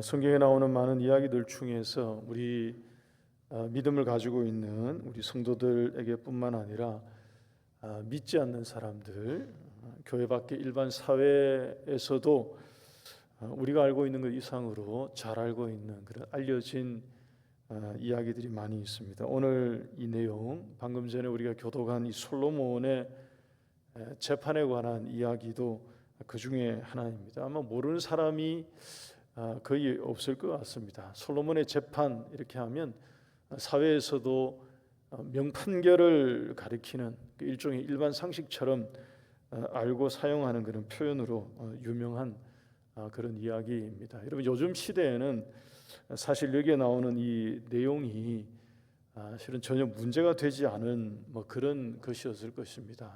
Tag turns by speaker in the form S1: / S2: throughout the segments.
S1: 성경에 나오는 많은 이야기들 중에서 우리 믿음을 가지고 있는 우리 성도들에게뿐만 아니라 믿지 않는 사람들, 교회 밖의 일반 사회에서도 우리가 알고 있는 것 이상으로 잘 알고 있는 그런 알려진 이야기들이 많이 있습니다. 오늘 이 내용, 방금 전에 우리가 교독한 이 솔로몬의 재판에 관한 이야기도 그 중에 하나입니다. 아마 모르는 사람이 거의 없을 것 같습니다. 솔로몬의 재판 이렇게 하면 사회에서도 명판결을 가리키는 일종의 일반 상식처럼 알고 사용하는 그런 표현으로 유명한 그런 이야기입니다. 여러분, 요즘 시대에는 사실 여기에 나오는 이 내용이 실은 전혀 문제가 되지 않은 그런 것이었을 것입니다.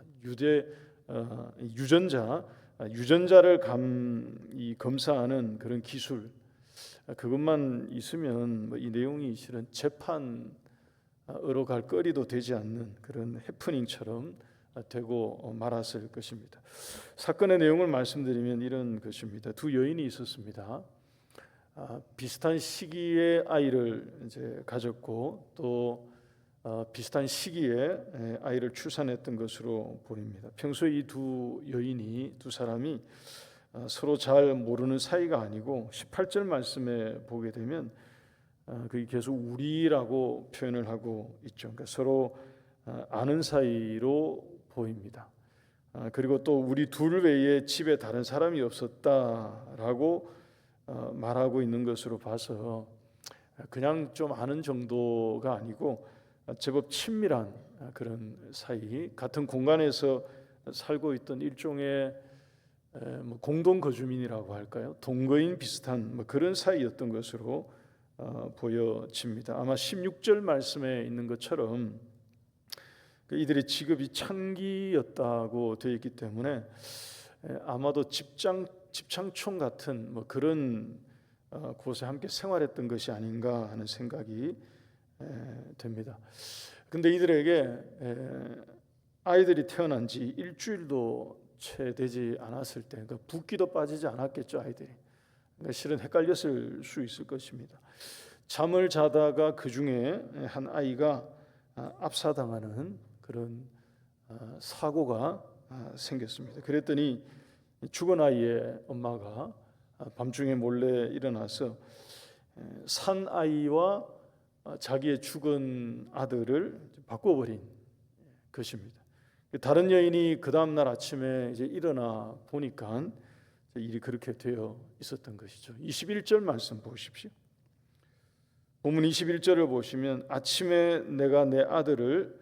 S1: 유전자를 검사하는 그런 기술, 그것만 있으면 이 내용이 실은 재판으로 갈 거리도 되지 않는 그런 해프닝처럼 되고 말았을 것입니다. 사건의 내용을 말씀드리면 이런 것입니다. 두 여인이 있었습니다. 비슷한 시기에 아이를 이제 가졌고 또 비슷한 시기에 아이를 출산했던 것으로 보입니다. 평소에 이 두 사람이 서로 잘 모르는 사이가 아니고 18절 말씀에 보게 되면 그게 계속 우리라고 표현을 하고 있죠. 그러니까 서로 아는 사이로 보입니다. 그리고 또 우리 둘 외에 집에 다른 사람이 없었다라고 말하고 있는 것으로 봐서 그냥 좀 아는 정도가 아니고 제법 친밀한 그런 사이, 같은 공간에서 살고 있던 일종의 공동 거주민이라고 할까요? 동거인 비슷한 그런 사이였던 것으로 보여집니다. 아마 16절 말씀에 있는 것처럼 이들의 직업이 창기였다고 되어 있기 때문에 아마도 집창촌 같은 그런 곳에 함께 생활했던 것이 아닌가 하는 생각이 됩니다. 근데 이들에게 아이들이 태어난 지 일주일도 채 되지 않았을 때, 그러니까 붓기도 빠지지 않았겠죠, 아이들이. 그러니까 실은 헷갈렸을 수 있을 것입니다. 잠을 자다가 그 중에 한 아이가 압사당하는 그런 사고가 생겼습니다. 그랬더니 죽은 아이의 엄마가 밤중에 몰래 일어나서 산 아이와 자기의 죽은 아들을 바꿔버린 것입니다. 다른 여인이 그 다음 날 아침에 이제 일어나 보니까 일이 그렇게 되어 있었던 것이죠. 21절 말씀 보십시오. 본문 21절을 보시면 아침에 내가 내 아들을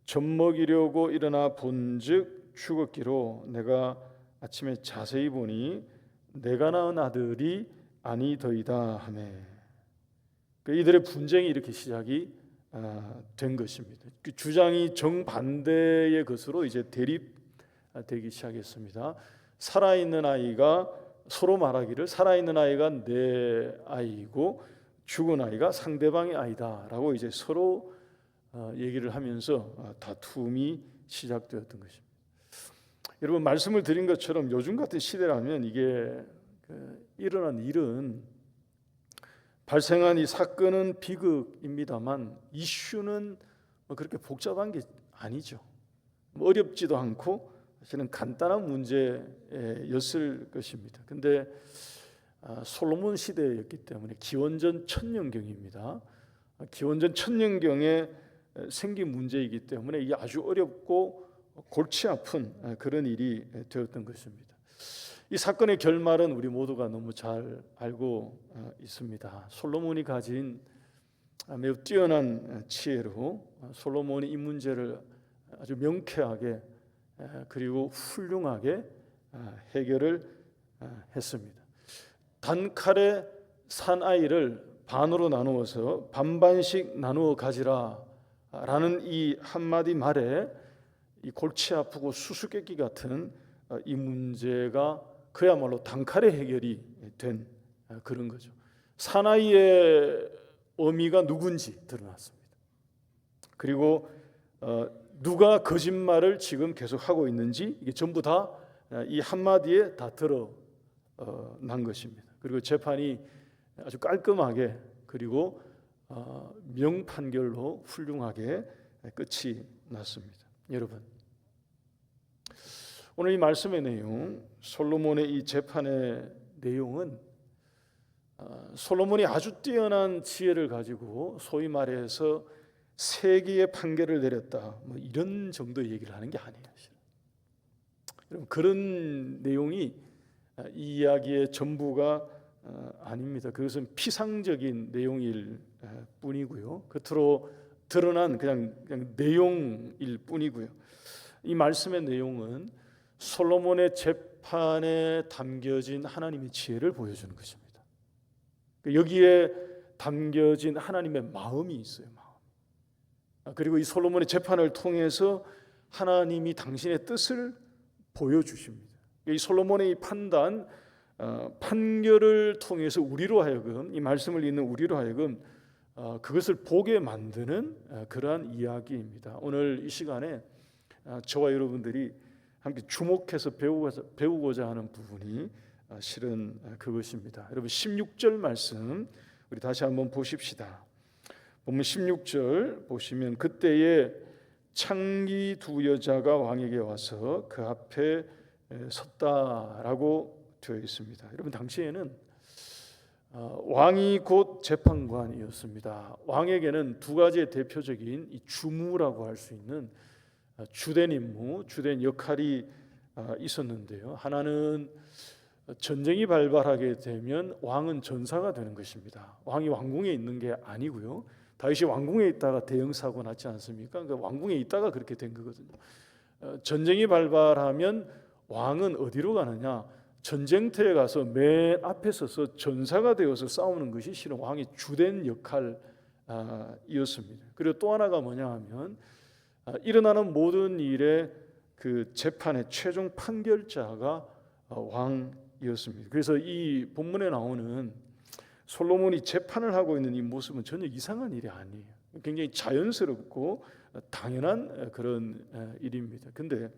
S1: 젖먹이려고 일어나 본즉 죽었기로 내가 아침에 자세히 보니 내가 낳은 아들이 아니더이다 하매. 이들의 분쟁이 이렇게 시작이 된 것입니다. 그 주장이 정반대의 것으로 이제 대립되기 시작했습니다. 살아있는 아이가 서로 말하기를 살아있는 아이가 내 아이고 죽은 아이가 상대방의 아이다라고 이제 서로 얘기를 하면서 다툼이 시작되었던 것입니다. 여러분, 말씀을 드린 것처럼 요즘 같은 시대라면 이게 일어난 일은 발생한 이 사건은 비극입니다만 이슈는 그렇게 복잡한 게 아니죠. 어렵지도 않고 사실은 간단한 문제였을 것입니다. 근데 솔로몬 시대였기 때문에 기원전 1000년경입니다. 기원전 1000년경에 생긴 문제이기 때문에 이게 아주 어렵고 골치 아픈 그런 일이 되었던 것입니다. 이 사건의 결말은 우리 모두가 너무 잘 알고 있습니다. 솔로몬이 가진 매우 뛰어난 지혜로 솔로몬이 이 문제를 아주 명쾌하게 그리고 훌륭하게 해결을 했습니다. 단칼에 산 아이를 반으로 나누어서 반반씩 나누어 가지라 라는 이 한마디 말에 이 골치 아프고 수수께끼 같은 이 문제가 그야말로 단칼에 해결이 된 그런 거죠. 사나이의 의미가 누군지 드러났습니다. 그리고 누가 거짓말을 지금 계속 하고 있는지 이게 전부 다 이 한마디에 다 드러난 것입니다. 그리고 재판이 아주 깔끔하게 그리고 명판결로 훌륭하게 끝이 났습니다. 여러분, 오늘 이 말씀의 내용, 솔로몬의 이 재판의 내용은 솔로몬이 아주 뛰어난 지혜를 가지고 소위 말해서 세기의 판결을 내렸다, 뭐 이런 정도의 얘기를 하는 게 아니에요. 여러분, 그런 내용이 이 이야기의 전부가 아닙니다. 그것은 피상적인 내용일 뿐이고요. 겉으로 드러난 그냥 내용일 뿐이고요. 이 말씀의 내용은 솔로몬의 재판에 담겨진 하나님의 지혜를 보여주는 것입니다. 여기에 담겨진 하나님의 마음이 있어요. 그리고 이 솔로몬의 재판을 통해서 하나님이 당신의 뜻을 보여주십니다. 이 솔로몬의 이 판결을 통해서 우리로 하여금, 이 말씀을 읽는 우리로 하여금 그것을 보게 만드는 그러한 이야기입니다. 오늘 이 시간에 저와 여러분들이 함께 주목해서 배우고자 하는 부분이 실은 그것입니다. 여러분, 16절 말씀 우리 다시 한번 보십시다. 보면 16절 보시면, 그때에 창기 두 여자가 왕에게 와서 그 앞에 섰다라고 되어 있습니다. 여러분, 당시에는 왕이 곧 재판관이었습니다. 왕에게는 두 가지의 대표적인 이 주무라고 할 수 있는 주된 임무, 주된 역할이 있었는데요. 하나는 전쟁이 발발하게 되면 왕은 전사가 되는 것입니다. 왕이 왕궁에 있는 게 아니고요. 다윗이 왕궁에 있다가 대형 사고 났지 않습니까? 그러니까 왕궁에 있다가 그렇게 된 거거든요. 전쟁이 발발하면 왕은 어디로 가느냐? 전쟁터에 가서 맨 앞에 서서 전사가 되어서 싸우는 것이 실은 왕의 주된 역할이었습니다. 그리고 또 하나가 뭐냐 하면 일어나는 모든 일의 그 재판의 최종 판결자가 왕이었습니다. 그래서 이 본문에 나오는 솔로몬이 재판을 하고 있는 이 모습은 전혀 이상한 일이 아니에요. 굉장히 자연스럽고 당연한 그런 일입니다. 근데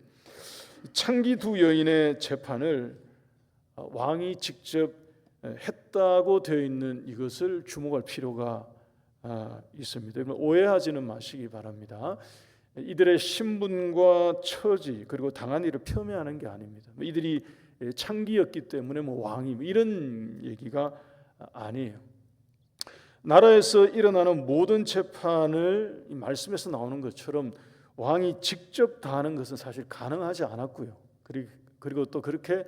S1: 창기 두 여인의 재판을 왕이 직접 했다고 되어 있는 이것을 주목할 필요가 있습니다. 오해하지는 마시기 바랍니다. 이들의 신분과 처지 그리고 당한 일을 폄훼하는 게 아닙니다. 이들이 창기였기 때문에 왕이 이런 얘기가 아니에요. 나라에서 일어나는 모든 재판을 이 말씀에서 나오는 것처럼 왕이 직접 다 하는 것은 사실 가능하지 않았고요. 그리고 또 그렇게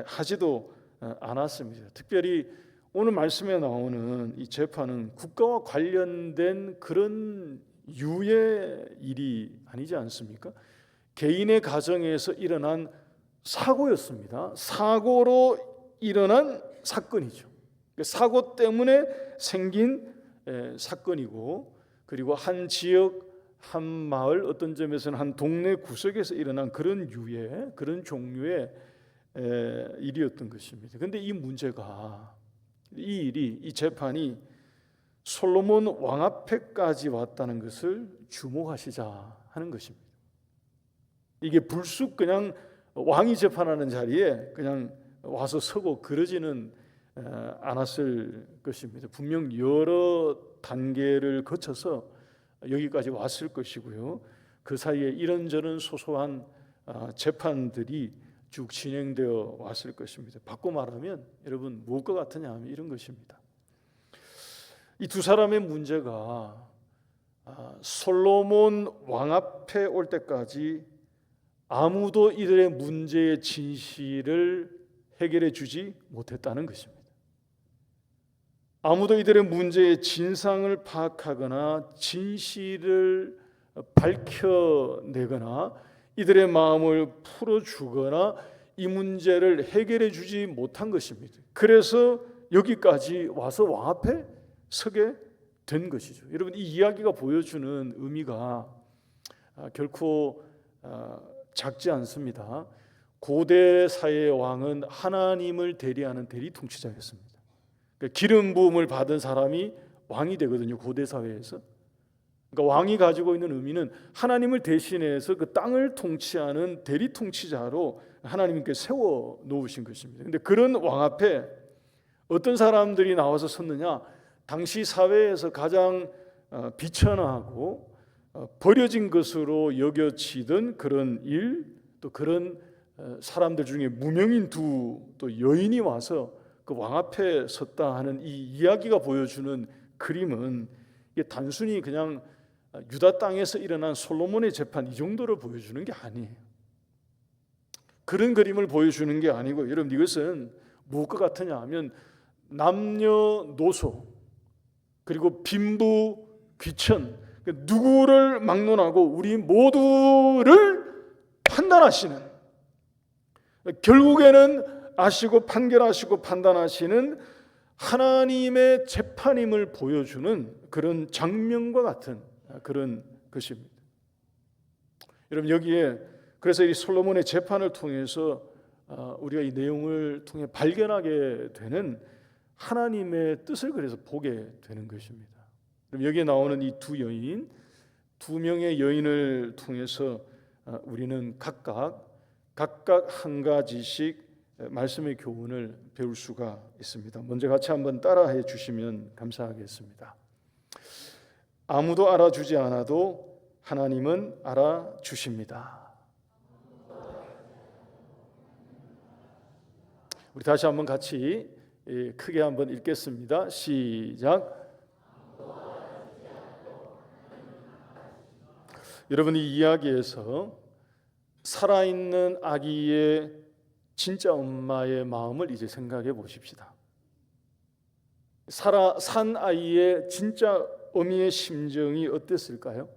S1: 하지도 않았습니다. 특별히 오늘 말씀에 나오는 이 재판은 국가와 관련된 그런 유의 일이 아니지 않습니까? 개인의 가정에서 일어난 사고였습니다. 사고로 일어난 사건이죠. 사고 때문에 생긴 사건이고, 그리고 한 지역, 한 마을, 어떤 점에서는 한 동네 구석에서 일어난 그런 유의, 그런 종류의 일이었던 것입니다. 그런데 이 문제가, 이 일이, 이 재판이 솔로몬 왕 앞에까지 왔다는 것을 주목하시자 하는 것입니다. 이게 불쑥 그냥 왕이 재판하는 자리에 그냥 와서 서고 그러지는 않았을 것입니다. 분명 여러 단계를 거쳐서 여기까지 왔을 것이고요. 그 사이에 이런저런 소소한 재판들이 쭉 진행되어 왔을 것입니다. 바꿔 말하면 여러분 무엇과 같으냐 하면 이런 것입니다. 이 두 사람의 문제가 솔로몬 왕 앞에 올 때까지 아무도 이들의 문제의 진실을 해결해 주지 못했다는 것입니다. 아무도 이들의 문제의 진상을 파악하거나 진실을 밝혀내거나 이들의 마음을 풀어주거나 이 문제를 해결해 주지 못한 것입니다. 그래서 여기까지 와서 왕 앞에 서게 된 것이죠. 여러분, 이 이야기가 보여주는 의미가 결코 작지 않습니다. 고대 사회의 왕은 하나님을 대리하는 대리 통치자였습니다. 그러니까 기름 부음을 받은 사람이 왕이 되거든요. 고대 사회에서. 그러니까 왕이 가지고 있는 의미는 하나님을 대신해서 그 땅을 통치하는 대리 통치자로 하나님께 세워 놓으신 것입니다. 그런데 그런 왕 앞에 어떤 사람들이 나와서 섰느냐? 당시 사회에서 가장 비천하고 버려진 것으로 여겨지던 그런 일, 또 그런 사람들 중에 무명인 또 여인이 와서 그 왕 앞에 섰다 하는 이 이야기가 보여주는 그림은 이게 단순히 그냥 유다 땅에서 일어난 솔로몬의 재판 이 정도를 보여주는 게 아니에요. 그런 그림을 보여주는 게 아니고, 여러분, 이것은 무엇과 같으냐 하면 남녀노소 그리고 빈부 귀천, 누구를 막론하고 우리 모두를 판단하시는, 결국에는 아시고 판결하시고 판단하시는 하나님의 재판임을 보여주는 그런 장면과 같은 그런 것입니다. 여러분, 여기에 그래서 이 솔로몬의 재판을 통해서 우리가 이 내용을 통해 발견하게 되는 하나님의 뜻을 그래서 보게 되는 것입니다. 그럼 여기에 나오는 이 두 명의 여인을 통해서 우리는 각각 한 가지씩 말씀의 교훈을 배울 수가 있습니다. 먼저 같이 한번 따라해 주시면 감사하겠습니다. 아무도 알아주지 않아도 하나님은 알아주십니다. 우리 다시 한번 같이 크게 한번 읽겠습니다. 시작. 여러분, 이 이야기에서 살아있는 아기의 진짜 엄마의 마음을 이제 생각해 보십시다. 산 아이의 진짜 어미의 심정이 어땠을까요?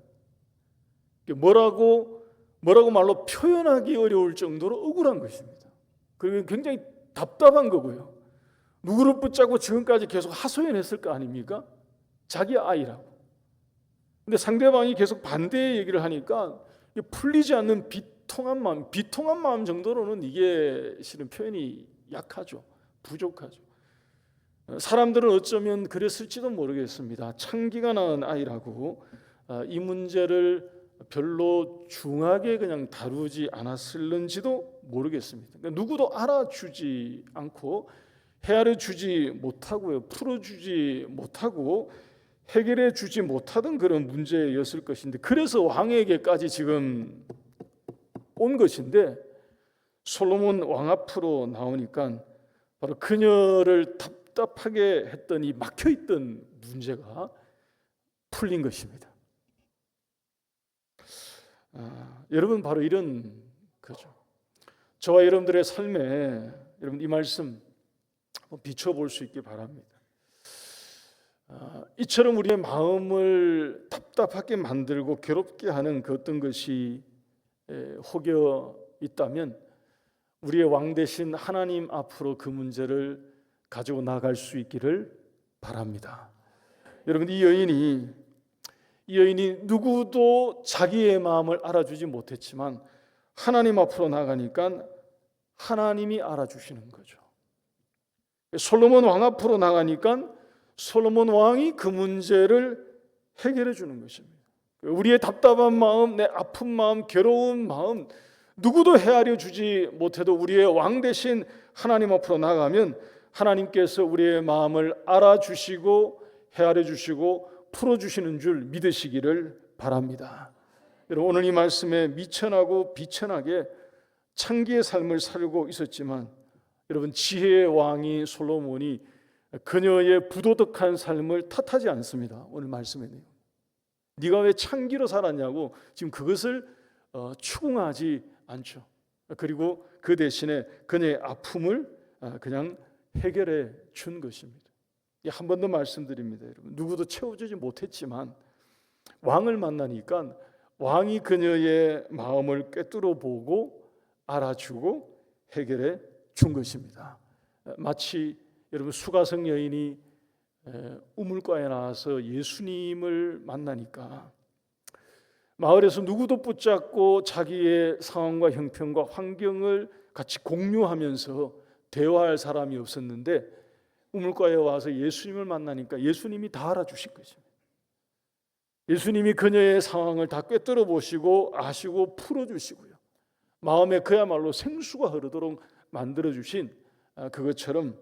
S1: 뭐라고 말로 표현하기 어려울 정도로 억울한 것입니다. 그리고 굉장히 답답한 거고요. 누구를 붙잡고 지금까지 계속 하소연했을 거 아닙니까? 자기 아이라고. 근데 상대방이 계속 반대의 얘기를 하니까 풀리지 않는 비통한 마음 정도로는 이게 실은 표현이 약하죠. 부족하죠. 사람들은 어쩌면 그랬을지도 모르겠습니다. 창기가 낳은 아이라고 이 문제를 별로 중하게 그냥 다루지 않았을는지도 모르겠습니다. 그러니까 누구도 알아주지 않고 헤아려 주지 못하고요, 풀어주지 못하고 해결해 주지 못하던 그런 문제였을 것인데, 그래서 왕에게까지 지금 온 것인데, 솔로몬 왕 앞으로 나오니까 바로 그녀를 답답하게 했던 이 막혀있던 문제가 풀린 것입니다. 여러분, 바로 이런 거죠. 저와 여러분들의 삶에 여러분 이 말씀 비춰볼 수 있기 바랍니다. 이처럼 우리의 마음을 답답하게 만들고 괴롭게 하는 그 어떤 것이 혹여 있다면 우리의 왕 되신 하나님 앞으로 그 문제를 가지고 나갈 수 있기를 바랍니다. 여러분, 이 여인이 누구도 자기의 마음을 알아주지 못했지만 하나님 앞으로 나가니까 하나님이 알아주시는 거죠. 솔로몬 왕 앞으로 나가니까 솔로몬 왕이 그 문제를 해결해 주는 것입니다. 우리의 답답한 마음, 내 아픈 마음, 괴로운 마음 누구도 헤아려 주지 못해도 우리의 왕 되신 하나님 앞으로 나가면 하나님께서 우리의 마음을 알아주시고 헤아려 주시고 풀어주시는 줄 믿으시기를 바랍니다. 여러분, 오늘 이 말씀에 미천하고 비천하게 창기의 삶을 살고 있었지만 여러분, 지혜의 왕이 솔로몬이 그녀의 부도덕한 삶을 탓하지 않습니다. 오늘 말씀에 네가 왜 창기로 살았냐고 지금 그것을 추궁하지 않죠. 그리고 그 대신에 그녀의 아픔을 그냥 해결해 준 것입니다. 한 번 더 말씀드립니다. 여러분, 누구도 채워주지 못했지만 왕을 만나니까 왕이 그녀의 마음을 꿰뚫어 보고 알아주고 해결해 준 것입니다. 마치 여러분 수가성 여인이 우물가에 나와서 예수님을 만나니까 마을에서 누구도 붙잡고 자기의 상황과 형편과 환경을 같이 공유하면서 대화할 사람이 없었는데 우물가에 와서 예수님을 만나니까 예수님이 다 알아주신 것입니다. 예수님이 그녀의 상황을 다 꿰뚫어 보시고 아시고 풀어주시고요, 마음에 그야말로 생수가 흐르도록 만들어주신 그것처럼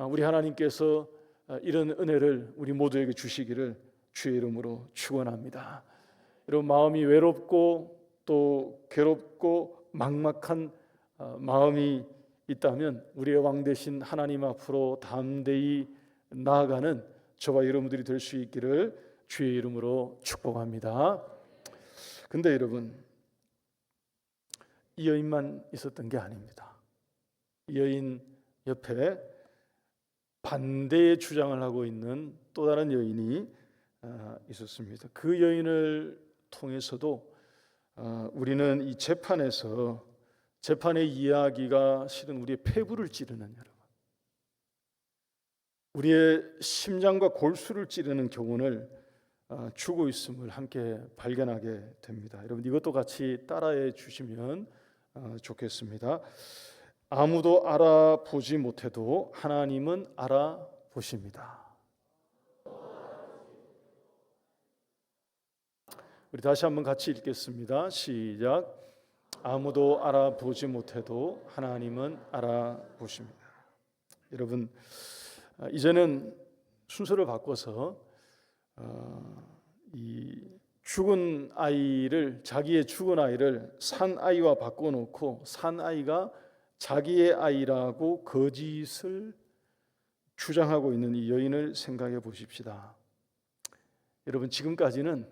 S1: 우리 하나님께서 이런 은혜를 우리 모두에게 주시기를 주의 이름으로 축원합니다. 여러분, 마음이 외롭고 또 괴롭고 막막한 마음이 있다면 우리의 왕 되신 하나님 앞으로 담대히 나아가는 저와 여러분들이 될 수 있기를 주의 이름으로 축복합니다. 근데 여러분, 이 여인만 있었던 게 아닙니다. 이 여인 옆에 반대의 주장을 하고 있는 또 다른 여인이 있었습니다. 그 여인을 통해서도 우리는 이 재판의 이야기가 실은 우리의 폐부를 찌르는, 여러분, 우리의 심장과 골수를 찌르는 교훈을 주고 있음을 함께 발견하게 됩니다. 여러분, 이것도 같이 따라해 주시면 좋겠습니다. 아무도 알아보지 못해도 하나님은 알아보십니다. 우리 다시 한번 같이 읽겠습니다. 시작. 아무도 알아보지 못해도 하나님은 알아보십니다. 여러분, 이제는 순서를 바꿔서 이 죽은 아이를, 자기의 죽은 아이를 산 아이와 바꿔놓고 산 아이가 자기의 아이라고 거짓을 주장하고 있는 이 여인을 생각해 보십시다. 여러분, 지금까지는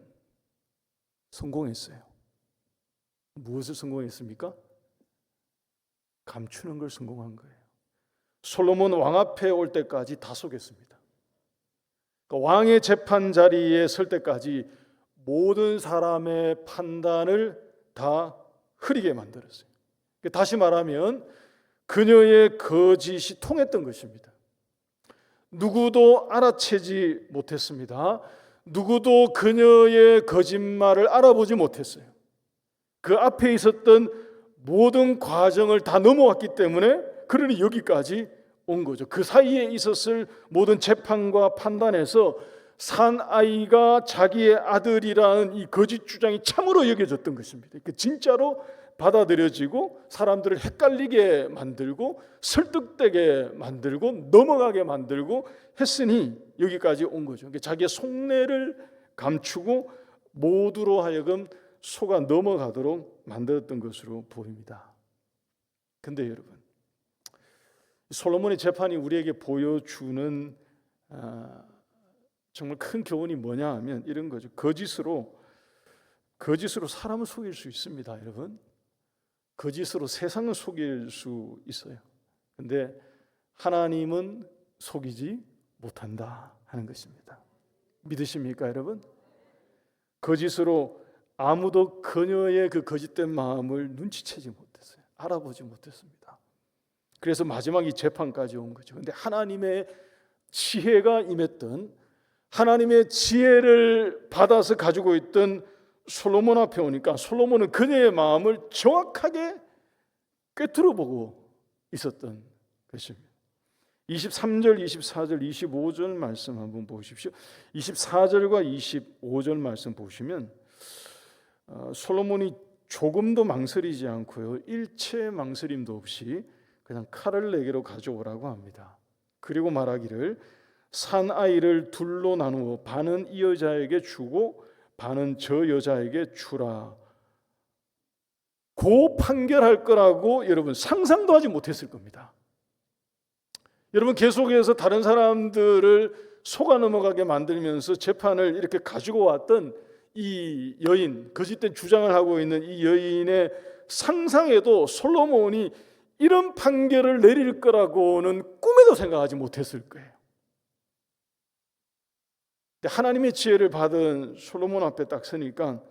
S1: 성공했어요. 무엇을 성공했습니까? 감추는 걸 성공한 거예요. 솔로몬 왕 앞에 올 때까지 다 속였습니다. 그러니까 왕의 재판 자리에 설 때까지 모든 사람의 판단을 다 흐리게 만들었어요. 다시 말하면 그녀의 거짓이 통했던 것입니다. 누구도 알아채지 못했습니다. 누구도 그녀의 거짓말을 알아보지 못했어요. 그 앞에 있었던 모든 과정을 다 넘어왔기 때문에, 그러니 여기까지 온 거죠. 그 사이에 있었을 모든 재판과 판단에서 산 아이가 자기의 아들이라는 이 거짓 주장이 참으로 여겨졌던 것입니다. 진짜로 받아들여지고 사람들을 헷갈리게 만들고 설득되게 만들고 넘어가게 만들고 했으니 여기까지 온 거죠. 자기의 속내를 감추고 모두로 하여금 속아 넘어가도록 만들었던 것으로 보입니다. 근데 여러분, 솔로몬의 재판이 우리에게 보여주는 정말 큰 교훈이 뭐냐 하면 이런 거죠. 거짓으로 사람을 속일 수 있습니다, 여러분. 거짓으로 세상을 속일 수 있어요. 근데 하나님은 속이지 못한다 하는 것입니다. 믿으십니까, 여러분? 거짓으로 아무도 그녀의 그 거짓된 마음을 눈치채지 못했어요. 알아보지 못했습니다. 그래서 마지막 이 재판까지 온 거죠. 근데 하나님의 지혜가 임했던, 하나님의 지혜를 받아서 가지고 있던 솔로몬 앞에 오니까 솔로몬은 그녀의 마음을 정확하게 꿰뚫어 보고 있었던 것입니다. 23절, 24절, 25절 말씀 한번 보십시오. 24절과 25절 말씀 보시면 솔로몬이 조금도 망설이지 않고요, 일체 망설임도 없이 그냥 칼을 내게로 가져오라고 합니다. 그리고 말하기를 산 아이를 둘로 나누어 반은 이 여자에게 주고 반은 저 여자에게 주라. 고 판결할 거라고 여러분 상상도 하지 못했을 겁니다. 여러분, 계속해서 다른 사람들을 속아 넘어가게 만들면서 재판을 이렇게 가지고 왔던 이 여인, 거짓된 주장을 하고 있는 이 여인의 상상에도 솔로몬이 이런 판결을 내릴 거라고는 꿈에도 생각하지 못했을 거예요. 하나님의 지혜를 받은 솔로몬 앞에 딱 서니까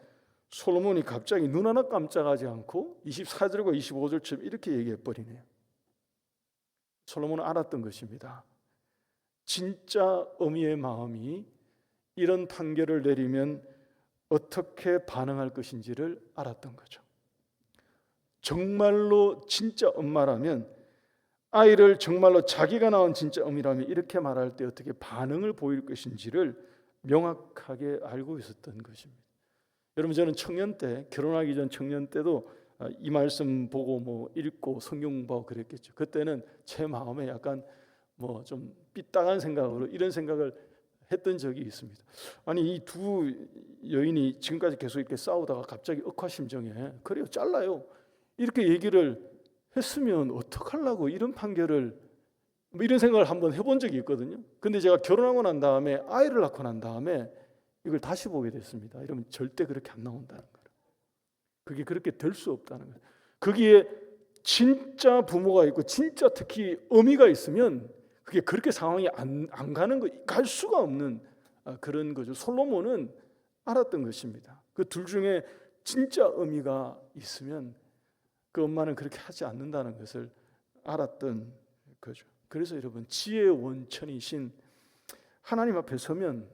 S1: 솔로몬이 갑자기 눈 하나 깜짝하지 않고 24절과 25절처럼 이렇게 얘기해 버리네요. 솔로몬은 알았던 것입니다. 진짜 어미의 마음이 이런 판결을 내리면 어떻게 반응할 것인지를 알았던 거죠. 정말로 진짜 엄마라면, 아이를 정말로 자기가 낳은 진짜 어미라면 이렇게 말할 때 어떻게 반응을 보일 것인지를 명확하게 알고 있었던 것입니다. 여러분, 저는 청년 때, 결혼하기 전 청년 때도 이 말씀 보고 읽고 성경 공부하고 그랬겠죠. 그때는 제 마음에 약간 뭐 좀 삐딱한 생각으로 이런 생각을 했던 적이 있습니다. 아니 이 두 여인이 지금까지 계속 이렇게 싸우다가 갑자기 억하심정에 그래요 잘라요 이렇게 얘기를 했으면 어떡하려고 이런 판결을 뭐 이런 생각을 한번 해본 적이 있거든요. 근데 제가 결혼하고 난 다음에 아이를 낳고 난 다음에 이걸 다시 보게 됐습니다. 이러면 절대 그렇게 안 나온다는 거예요. 그게 그렇게 될 수 없다는 거예요. 거기에 진짜 부모가 있고 진짜 특히 어미가 있으면 그게 그렇게 상황이 안 가는 거, 갈 수가 없는 그런 거죠. 솔로몬은 알았던 것입니다. 그 둘 중에 진짜 어미가 있으면 그 엄마는 그렇게 하지 않는다는 것을 알았던 거죠. 그래서 여러분 지혜의 원천이신 하나님 앞에 서면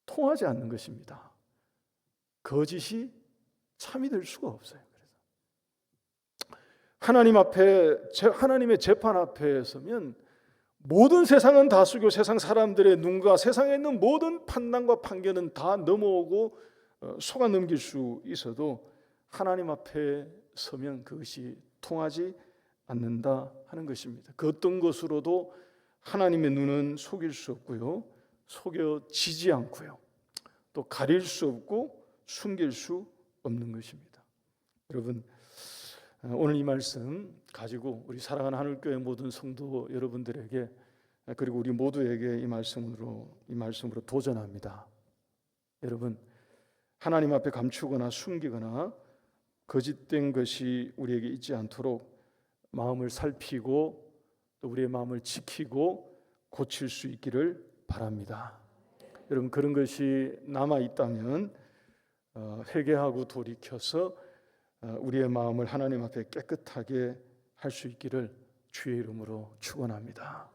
S1: 통하지 않는 것입니다. 거짓이 참이 될 수가 없어요. 그래서 하나님 앞에 하나님의 재판 앞에 서면 모든 세상은 다 속이고 세상 사람들의 눈과 세상에 있는 모든 판단과 판결은 다 넘어오고 속아 넘길 수 있어도 하나님 앞에 서면 그것이 통하지 않는다 하는 것입니다. 그 어떤 것으로도 하나님의 눈은 속일 수 없고요, 속여지지 않고요, 또 가릴 수 없고 숨길 수 없는 것입니다. 여러분 오늘 이 말씀 가지고 우리 사랑하는 하늘교회 모든 성도 여러분들에게 그리고 우리 모두에게 이 말씀으로 도전합니다. 여러분 하나님 앞에 감추거나 숨기거나 거짓된 것이 우리에게 있지 않도록 마음을 살피고 또 우리의 마음을 지키고 고칠 수 있기를 바랍니다. 여러분 그런 것이 남아 있다면 회개하고 돌이켜서 우리의 마음을 하나님 앞에 깨끗하게 할 수 있기를 주의 이름으로 축원합니다.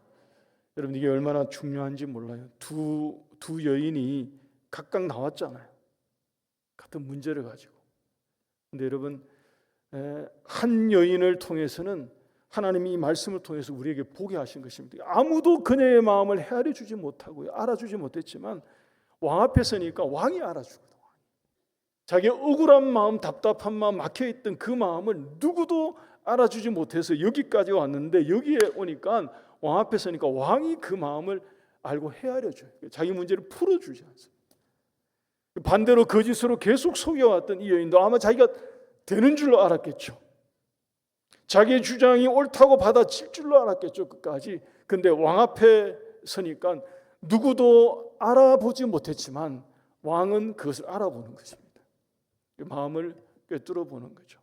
S1: 여러분 이게 얼마나 중요한지 몰라요. 두 여인이 각각 나왔잖아요. 같은 문제를 가지고. 근데 여러분 한 여인을 통해서는 하나님이 이 말씀을 통해서 우리에게 보게 하신 것입니다. 아무도 그녀의 마음을 헤아려 주지 못하고요, 알아주지 못했지만 왕 앞에 서니까 왕이 알아주거든. 자기의 억울한 마음, 답답한 마음, 막혀있던 그 마음을 누구도 알아주지 못해서 여기까지 왔는데 여기에 오니까 왕 앞에 서니까 왕이 그 마음을 알고 헤아려줘요. 자기 문제를 풀어주지 않습니다. 반대로 거짓으로 계속 속여왔던 이 여인도 아마 자기가 되는 줄로 알았겠죠. 자기의 주장이 옳다고 받아칠 줄로 알았겠죠. 끝까지. 근데 왕 앞에 서니까 누구도 알아보지 못했지만 왕은 그것을 알아보는 것입니다. 마음을 꿰뚫어 보는 거죠.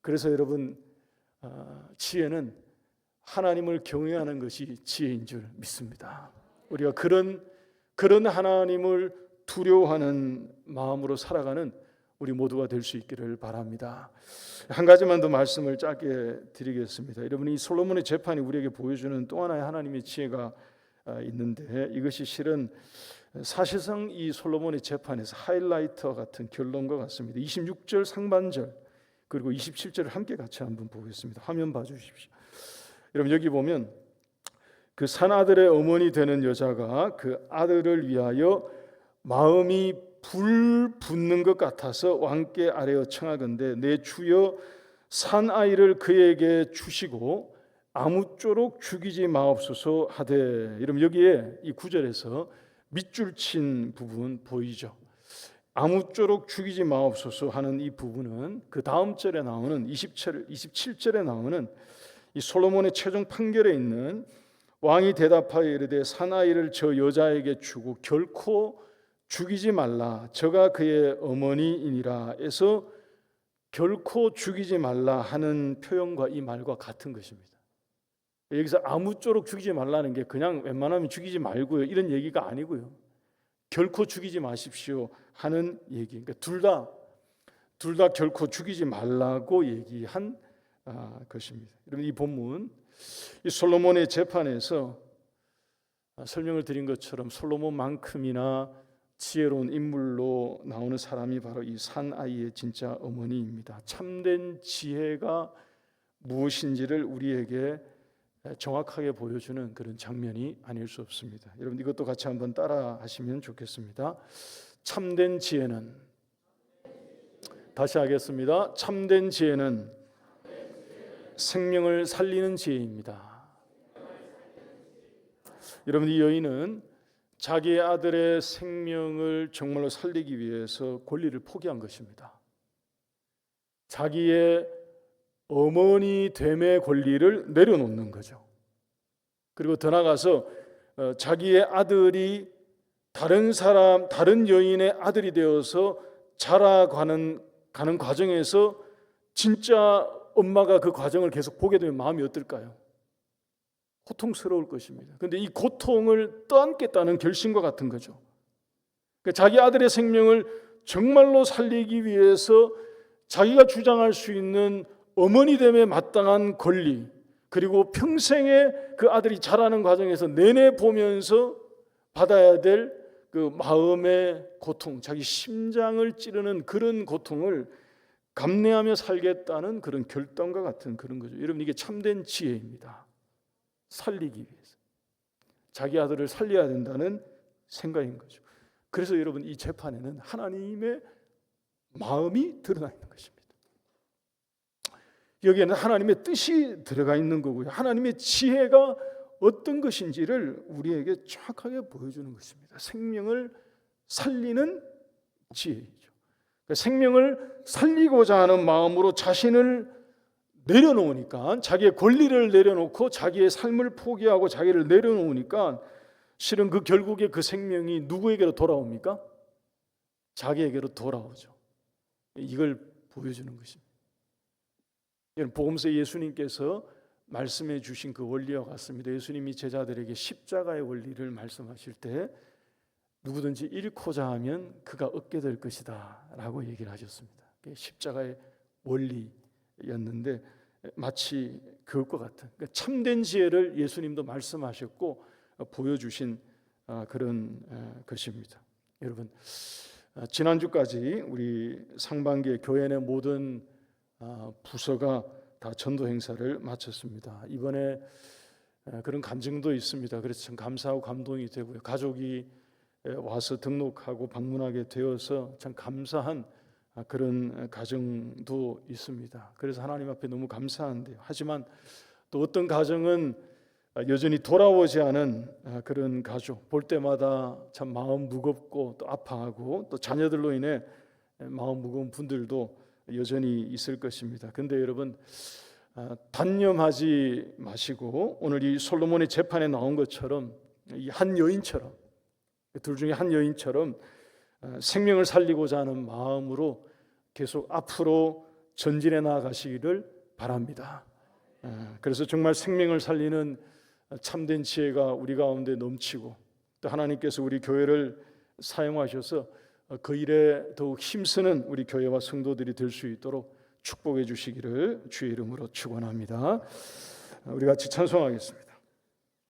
S1: 그래서 여러분 지혜는 하나님을 경외하는 것이 지혜인 줄 믿습니다. 우리가 그런 하나님을 두려워하는 마음으로 살아가는 우리 모두가 될 수 있기를 바랍니다. 한 가지만 더 말씀을 짧게 드리겠습니다. 여러분 이 솔로몬의 재판이 우리에게 보여주는 또 하나의 하나님의 지혜가 있는데 이것이 실은 사실상 이 솔로몬의 재판에서 하이라이트와 같은 결론과 같습니다. 26절 상반절 그리고 27절을 함께 같이 한번 보겠습니다. 화면 봐주십시오. 여러분 여기 보면 그 산 아들의 어머니 되는 여자가 그 아들을 위하여 마음이 불 붙는 것 같아서 왕께 아뢰어 청하건대 내 주여 산 아이를 그에게 주시고 아무쪼록 죽이지 마옵소서 하되. 여러분 여기에 이 9절에서 밑줄 친 부분 보이죠? 아무쪼록 죽이지 마옵소서 하는 이 부분은 그 다음 절에 나오는 27절에 나오는 이 솔로몬의 최종 판결에 있는 왕이 대답하여 이르되 사나이를 저 여자에게 주고 결코 죽이지 말라 저가 그의 어머니이니라 에서 결코 죽이지 말라 하는 표현과 이 말과 같은 것입니다. 여기서 아무쪼록 죽이지 말라는 게 그냥 웬만하면 죽이지 말고요 이런 얘기가 아니고요, 결코 죽이지 마십시오 하는 얘기. 그러니까 둘 다 결코 죽이지 말라고 얘기한 것입니다. 여러분 이 본문 이 솔로몬의 재판에서 설명을 드린 것처럼 솔로몬만큼이나 지혜로운 인물로 나오는 사람이 바로 이 산 아이의 진짜 어머니입니다. 참된 지혜가 무엇인지를 우리에게 정확하게 보여주는 그런 장면이 아닐 수 없습니다. 여러분 이것도 같이 한번 따라 하시면 좋겠습니다. 참된 지혜는, 다시 하겠습니다. 참된 지혜는 생명을 살리는 지혜입니다. 여러분, 이 여인은 자기의 아들의 생명을 정말로 살리기 위해서 권리를 포기한 것입니다. 자기의 어머니 됨의 권리를 내려놓는 거죠. 그리고 더 나아가서 자기의 아들이 다른 여인의 아들이 되어서 자라가는 과정에서 진짜 엄마가 그 과정을 계속 보게 되면 마음이 어떨까요? 고통스러울 것입니다. 그런데 이 고통을 떠안겠다는 결심과 같은 거죠. 그러니까 자기 아들의 생명을 정말로 살리기 위해서 자기가 주장할 수 있는 어머니됨에 마땅한 권리, 그리고 평생에 그 아들이 자라는 과정에서 내내 보면서 받아야 될 그 마음의 고통, 자기 심장을 찌르는 그런 고통을 감내하며 살겠다는 그런 결단과 같은 그런 거죠. 여러분, 이게 참된 지혜입니다. 살리기 위해서 자기 아들을 살려야 된다는 생각인 거죠. 그래서 여러분, 이 재판에는 하나님의 마음이 드러나 있는 것입니다. 여기에는 하나님의 뜻이 들어가 있는 거고요, 하나님의 지혜가 어떤 것인지를 우리에게 정확하게 보여주는 것입니다. 생명을 살리는 지혜이죠. 그러니까 생명을 살리고자 하는 마음으로 자신을 내려놓으니까, 자기의 권리를 내려놓고 자기의 삶을 포기하고 자기를 내려놓으니까 실은 그 결국에 그 생명이 누구에게로 돌아옵니까? 자기에게로 돌아오죠. 이걸 보여주는 것입니다. 복음서 예수님께서 말씀해 주신 그 원리와 같습니다. 예수님이 제자들에게 십자가의 원리를 말씀하실 때 누구든지 잃고자 하면 그가 얻게 될 것이다 라고 얘기를 하셨습니다. 십자가의 원리였는데 마치 그것과 같은, 그러니까 참된 지혜를 예수님도 말씀하셨고 보여주신 그런 것입니다. 여러분, 지난주까지 우리 상반기에 교회 내 모든 부서가 다 전도 행사를 마쳤습니다. 이번에 그런 간증도 있습니다. 그래서 참 감사하고 감동이 되고요, 가족이 와서 등록하고 방문하게 되어서 참 감사한 그런 가정도 있습니다. 그래서 하나님 앞에 너무 감사한데요. 하지만 또 어떤 가정은 여전히 돌아오지 않은 그런 가족, 볼 때마다 참 마음 무겁고 또 아파하고 또 자녀들로 인해 마음 무거운 분들도 여전히 있을 것입니다. 근데 여러분, 단념하지 마시고 오늘 이 솔로몬의 재판에 나온 것처럼 이 한 여인처럼, 둘 중에 한 여인처럼 생명을 살리고자 하는 마음으로 계속 앞으로 전진해 나아가시기를 바랍니다. 그래서 정말 생명을 살리는 참된 지혜가 우리 가운데 넘치고 또 하나님께서 우리 교회를 사용하셔서 그 일에 더욱 힘쓰는 우리 교회와 성도들이 될 수 있도록 축복해 주시기를 주의 이름으로 축원합니다. 우리 같이 찬송하겠습니다.